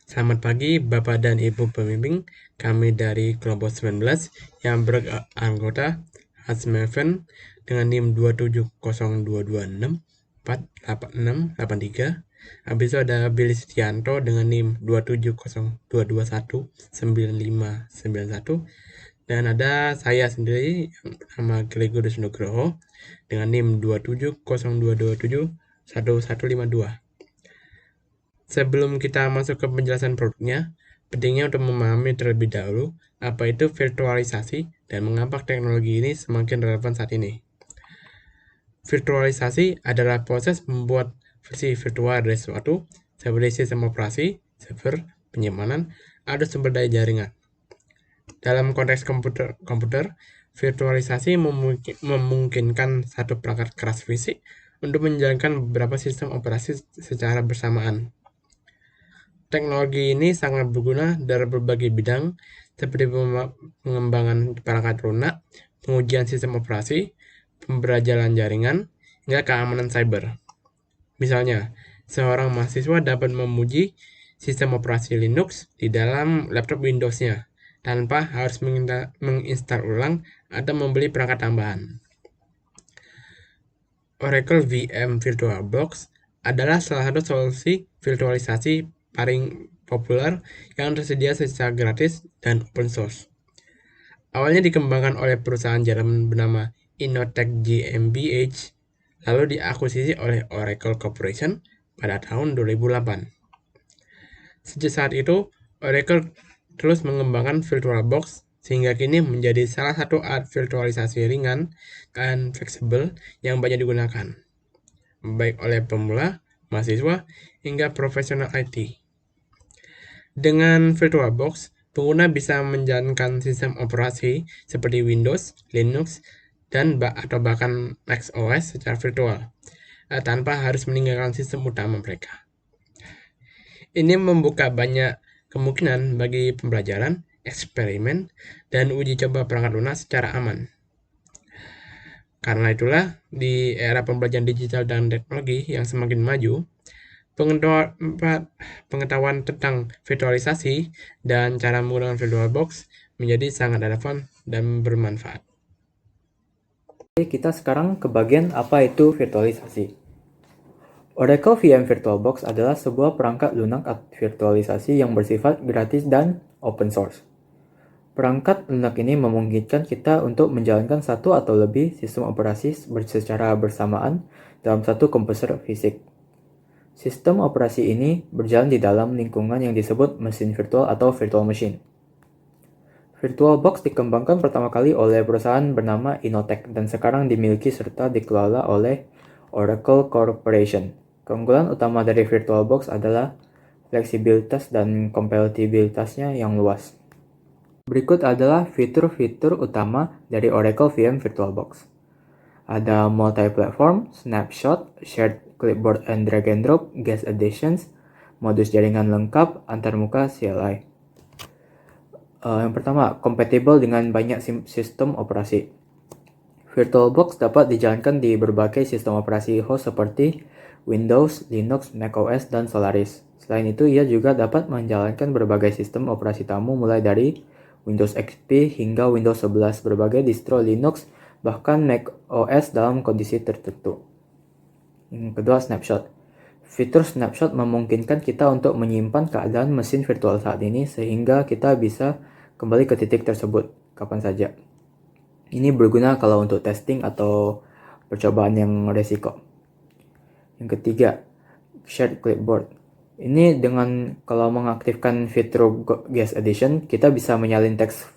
Selamat pagi Bapak dan Ibu pembimbing. Kami dari kelompok 19 yang beranggota Hasmeven dengan NIM 27022648683. Habis itu ada Billy Setianto dengan NIM 27022199591. Dan ada saya sendiri yang bernama Gregorius Nugroho dengan NIM 27022271152. Sebelum kita masuk ke penjelasan produknya, pentingnya untuk memahami terlebih dahulu apa itu virtualisasi dan mengapa teknologi ini semakin relevan saat ini. Virtualisasi adalah proses membuat versi virtual dari sesuatu seperti sistem operasi, server, penyimpanan, atau sumber daya jaringan. Dalam konteks komputer, virtualisasi memungkinkan satu perangkat keras fisik untuk menjalankan beberapa sistem operasi secara bersamaan. Teknologi ini sangat berguna dalam berbagai bidang, seperti pengembangan perangkat lunak, pengujian sistem operasi, pembelajaran jaringan, hingga keamanan cyber. Misalnya, seorang mahasiswa dapat memuji sistem operasi Linux di dalam laptop Windows-nya, tanpa harus menginstal ulang atau membeli perangkat tambahan. Oracle VM VirtualBox adalah salah satu solusi virtualisasi paling populer yang tersedia secara gratis dan open source. Awalnya dikembangkan oleh perusahaan Jerman bernama Innotech GmbH, lalu diakuisisi oleh Oracle Corporation pada tahun 2008. Sejak saat itu, Oracle terus mengembangkan VirtualBox sehingga kini menjadi salah satu alat virtualisasi ringan dan fleksibel yang banyak digunakan, baik oleh pemula, mahasiswa, hingga profesional IT. Dengan VirtualBox, pengguna bisa menjalankan sistem operasi seperti Windows, Linux, dan atau bahkan Mac OS secara virtual, tanpa harus meninggalkan sistem utama mereka. Ini membuka banyak kemungkinan bagi pembelajaran, eksperimen, dan uji coba perangkat lunak secara aman. Karena itulah, di era pembelajaran digital dan teknologi yang semakin maju, pengetahuan tentang virtualisasi dan cara menggunakan VirtualBox menjadi sangat relevan dan bermanfaat. Oke, kita sekarang ke bagian apa itu virtualisasi. Oracle VM VirtualBox adalah sebuah perangkat lunak virtualisasi yang bersifat gratis dan open source. Perangkat lunak ini memungkinkan kita untuk menjalankan satu atau lebih sistem operasi secara bersamaan dalam satu komputer fisik. Sistem operasi ini berjalan di dalam lingkungan yang disebut mesin virtual atau virtual machine. VirtualBox dikembangkan pertama kali oleh perusahaan bernama Innotech dan sekarang dimiliki serta dikelola oleh Oracle Corporation. Keunggulan utama dari VirtualBox adalah fleksibilitas dan kompatibilitasnya yang luas. Berikut adalah fitur-fitur utama dari Oracle VM VirtualBox. Ada multi-platform, snapshot, shared clipboard and drag and drop, guest additions, modus jaringan lengkap, antarmuka CLI. Yang pertama, compatible dengan banyak sistem operasi. VirtualBox dapat dijalankan di berbagai sistem operasi host seperti Windows, Linux, macOS, dan Solaris. Selain itu, ia juga dapat menjalankan berbagai sistem operasi tamu mulai dari Windows XP hingga Windows 11, berbagai distro Linux, bahkan macOS dalam kondisi tertentu. Yang kedua, snapshot. Fitur snapshot memungkinkan kita untuk menyimpan keadaan mesin virtual saat ini sehingga kita bisa kembali ke titik tersebut kapan saja. Ini berguna kalau untuk testing atau percobaan yang resiko. Yang ketiga, shared clipboard. Ini dengan kalau mengaktifkan fitur guest addition, kita bisa menyalin text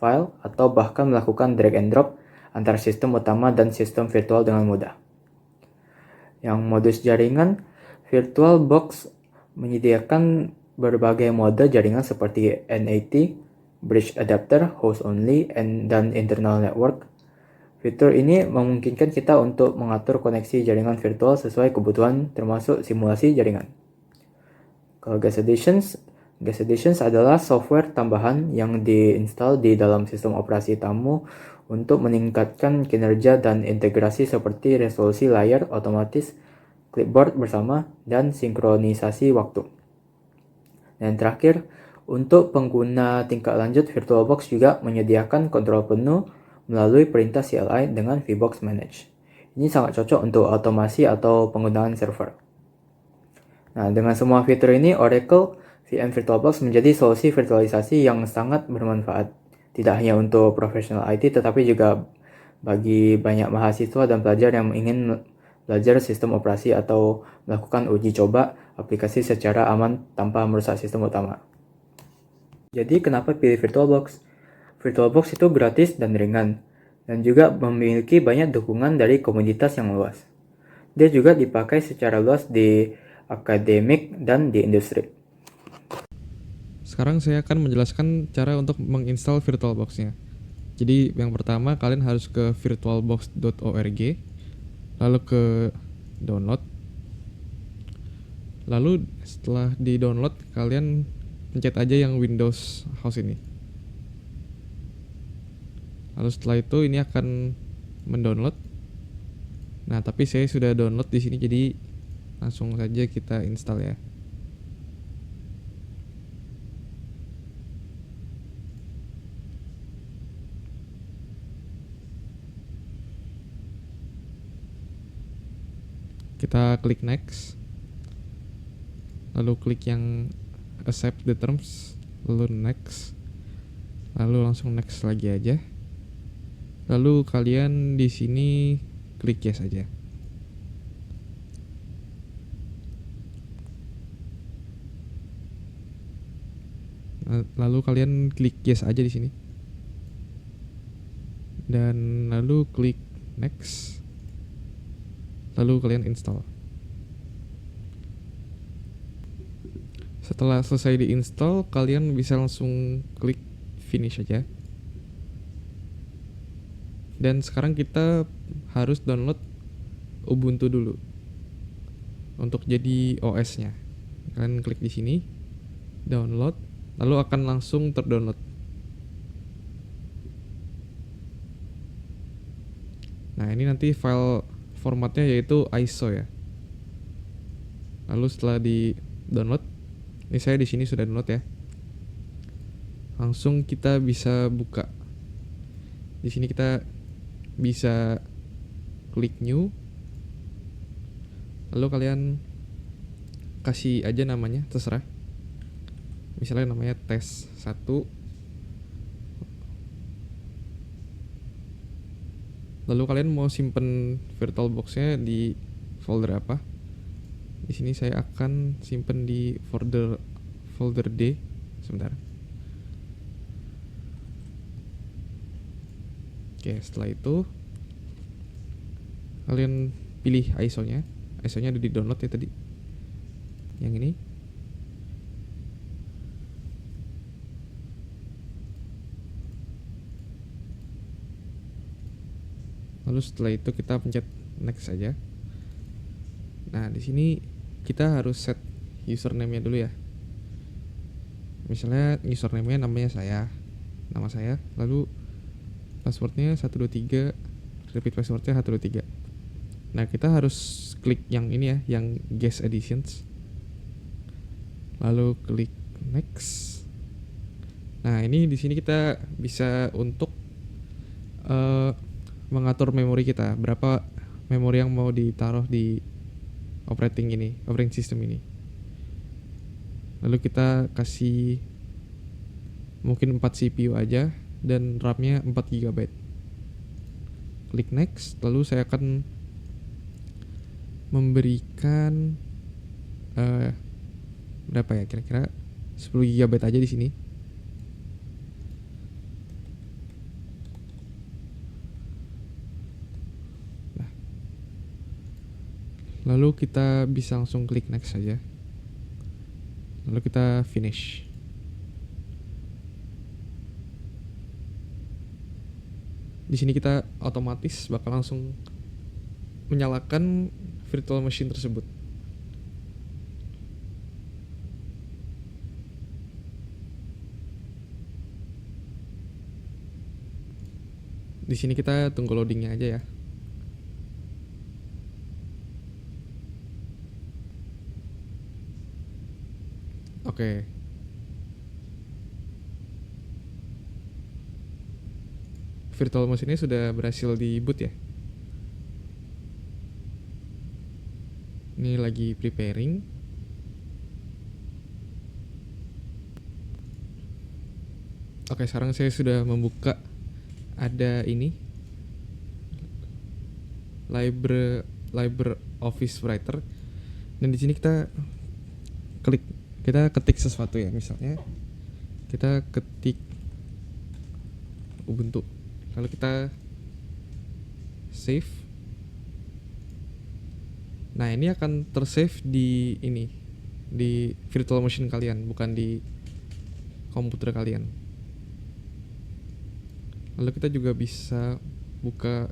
file atau bahkan melakukan drag and drop antara sistem utama dan sistem virtual dengan mudah. Yang modus jaringan, VirtualBox menyediakan berbagai mode jaringan seperti NAT, Bridge Adapter, Host Only, dan Internal Network. Fitur ini memungkinkan kita untuk mengatur koneksi jaringan virtual sesuai kebutuhan termasuk simulasi jaringan. Kalau Guest Additions adalah software tambahan yang diinstal di dalam sistem operasi tamu untuk meningkatkan kinerja dan integrasi seperti resolusi layar otomatis, clipboard bersama, dan sinkronisasi waktu. Dan terakhir, untuk pengguna tingkat lanjut, VirtualBox juga menyediakan kontrol penuh melalui perintah CLI dengan VBox Manage. Ini sangat cocok untuk otomasi atau penggunaan server. Nah, dengan semua fitur ini, Oracle VM VirtualBox menjadi solusi virtualisasi yang sangat bermanfaat. Tidak hanya untuk profesional IT, tetapi juga bagi banyak mahasiswa dan pelajar yang ingin belajar sistem operasi atau melakukan uji coba aplikasi secara aman tanpa merusak sistem utama. Jadi kenapa pilih VirtualBox? VirtualBox itu gratis dan ringan, dan juga memiliki banyak dukungan dari komunitas yang luas. Dia juga dipakai secara luas di akademik dan di industri. Sekarang saya akan menjelaskan cara untuk menginstal VirtualBox-nya. Jadi yang pertama kalian harus ke virtualbox.org, lalu ke download. Lalu setelah di download kalian pencet aja yang Windows House ini. Lalu setelah itu ini akan mendownload. Nah, tapi saya sudah download di sini jadi langsung saja kita install ya. Kita klik next, lalu klik yang accept the terms, lalu next, lalu langsung next lagi aja. Lalu kalian di sini klik yes aja. Lalu kalian klik yes aja di sini. Dan lalu klik next. Lalu kalian install. Setelah selesai diinstal, kalian bisa langsung klik finish aja. Dan sekarang kita harus download Ubuntu dulu untuk jadi OS-nya. Kalian klik di sini, download, lalu akan langsung terdownload. Nah, ini nanti file formatnya yaitu ISO ya. Lalu setelah di download, ini saya di sini sudah download ya. Langsung kita bisa buka. Di sini kita bisa klik new. Lalu kalian kasih aja namanya, terserah. Misalnya namanya tes 1. Lalu kalian mau simpen VirtualBox-nya di folder apa? Di sini saya akan simpen di folder D. Sebentar. Oke, setelah itu kalian pilih ISO-nya. ISO-nya ada di download ya tadi. Yang ini. Lalu setelah itu kita pencet next saja. Nah, di sini kita harus set username-nya dulu ya. Misalnya username-nya namanya nama saya, lalu password-nya 123, repeat password-nya 123. Nah, kita harus klik yang ini ya, yang guest editions. Lalu klik next. Nah, ini di sini kita bisa untuk mengatur memori kita, berapa memori yang mau ditaruh di operating system ini. Lalu kita kasih mungkin 4 CPU aja dan RAM-nya 4 GB. Klik next, lalu saya akan memberikan berapa ya, kira-kira 10 GB aja di sini. Lalu kita bisa langsung klik next saja. Lalu kita finish. Di sini kita otomatis bakal langsung menyalakan virtual machine tersebut. Di sini kita tunggu loadingnya aja ya. Oke, virtual machine-nya sudah berhasil di boot ya. Ini lagi preparing. Oke, sekarang saya sudah membuka ada ini Libre Office Writer, dan di sini kita ketik sesuatu ya, misalnya kita ketik Ubuntu, lalu kita save. Nah, ini akan tersave di virtual machine kalian, bukan di komputer kalian. Lalu kita juga bisa buka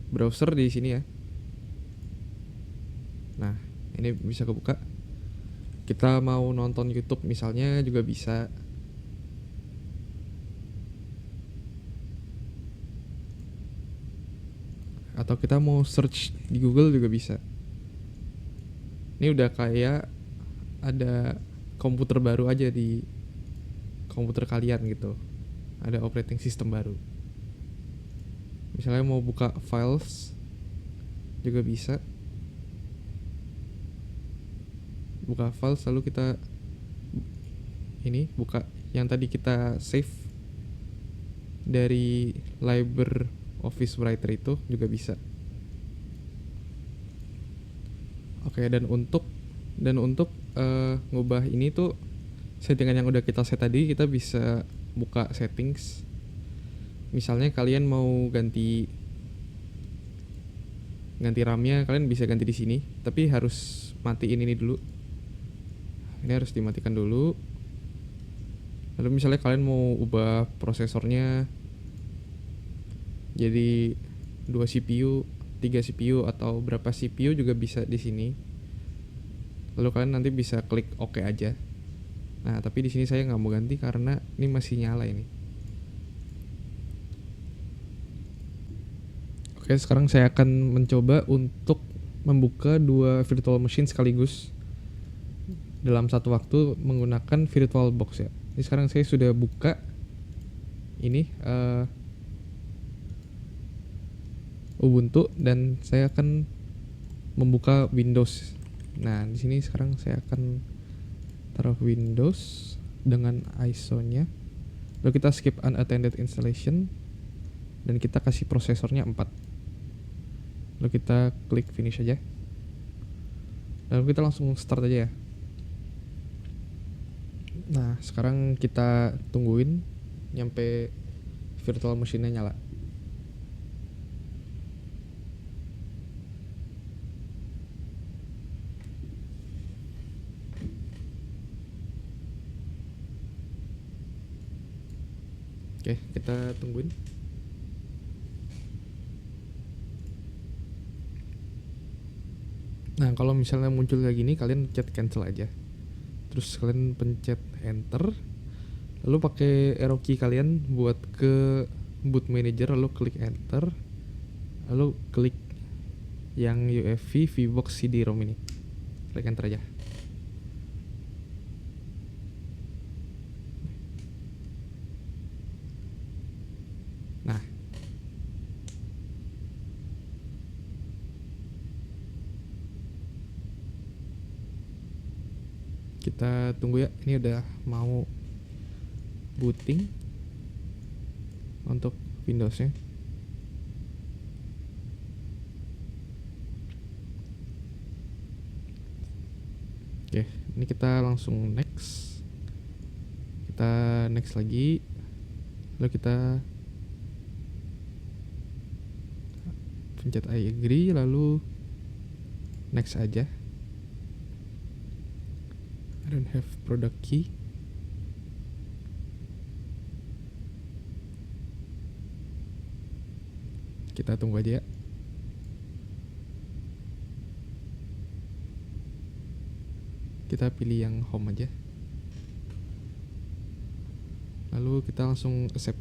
browser di sini ya. Nah, ini bisa kebuka. Kita mau nonton YouTube misalnya juga bisa. Atau kita mau search di Google juga bisa. Ini udah kayak ada komputer baru aja di komputer kalian gitu. Ada operating system baru. Misalnya mau buka files juga bisa. Buka files lalu kita ini buka yang tadi kita save dari Libre Office Writer itu juga bisa. Oke, dan untuk ngubah ini tuh settingan yang udah kita set tadi, kita bisa buka settings. Misalnya kalian mau ganti RAM-nya, kalian bisa ganti di sini, tapi harus matiin ini dulu. Ini harus dimatikan dulu. Lalu misalnya kalian mau ubah prosesornya jadi 2 CPU, 3 CPU atau berapa CPU juga bisa di sini. Lalu kalian nanti bisa klik OK aja. Nah, tapi di sini saya nggak mau ganti karena ini masih nyala ini. Oke, sekarang saya akan mencoba untuk membuka 2 virtual machine sekaligus dalam satu waktu menggunakan VirtualBox ya. Ini sekarang saya sudah buka ini Ubuntu dan saya akan membuka Windows. Nah, di sini sekarang saya akan taruh Windows dengan ISO-nya. Lalu kita skip unattended installation dan kita kasih prosesornya 4. Lalu kita klik finish aja. Lalu kita langsung start aja ya. Nah, sekarang kita tungguin nyampe virtual machine-nya nyala. Oke, kita tungguin. Nah, kalau misalnya muncul kayak gini, kalian pencet cancel aja. Terus kalian pencet enter. Lalu pakai arrow key kalian buat ke boot manager, lalu klik enter. Lalu klik yang UEFI VBox CD-ROM ini. Klik enter aja. Nah, kita tunggu ya. Ini udah mau booting untuk Windows-nya. Oke, ini kita langsung next. Kita next lagi. Lalu kita pencet I agree, lalu next aja. I don't have product key. Kita tunggu aja ya. Kita pilih yang home aja. Lalu kita langsung accept.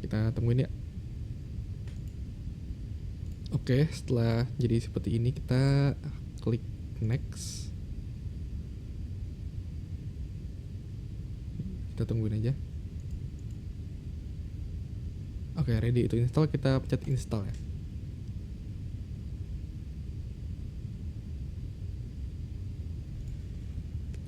Kita tungguin ya. Oke, setelah jadi seperti ini kita klik next. Kita tungguin aja. Oke, ready itu install, kita pencet install ya.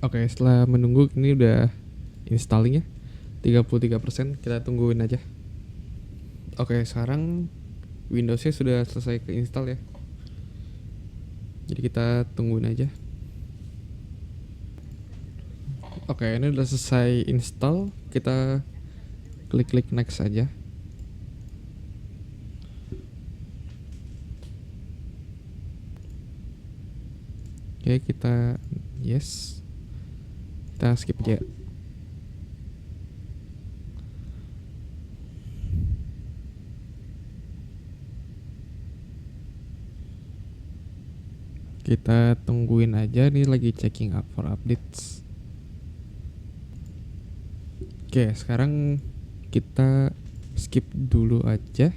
Oke, setelah menunggu ini udah installing ya. 33%, kita tungguin aja. Oke, sekarang Windowsnya sudah selesai keinstall ya. Jadi kita tungguin aja. Oke, ini udah selesai install. Kita klik next aja. Oke, kita yes. Kita skip aja. Kita tungguin aja, nih lagi checking up for updates. Oke, sekarang kita skip dulu aja.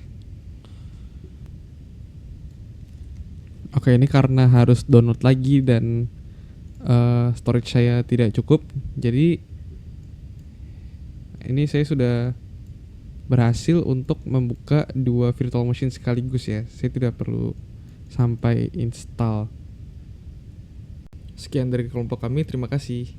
Oke, ini karena harus download lagi dan storage saya tidak cukup, jadi ini saya sudah berhasil untuk membuka 2 virtual machine sekaligus ya. Saya tidak perlu sampai install. Sekian dari kelompok kami, terima kasih.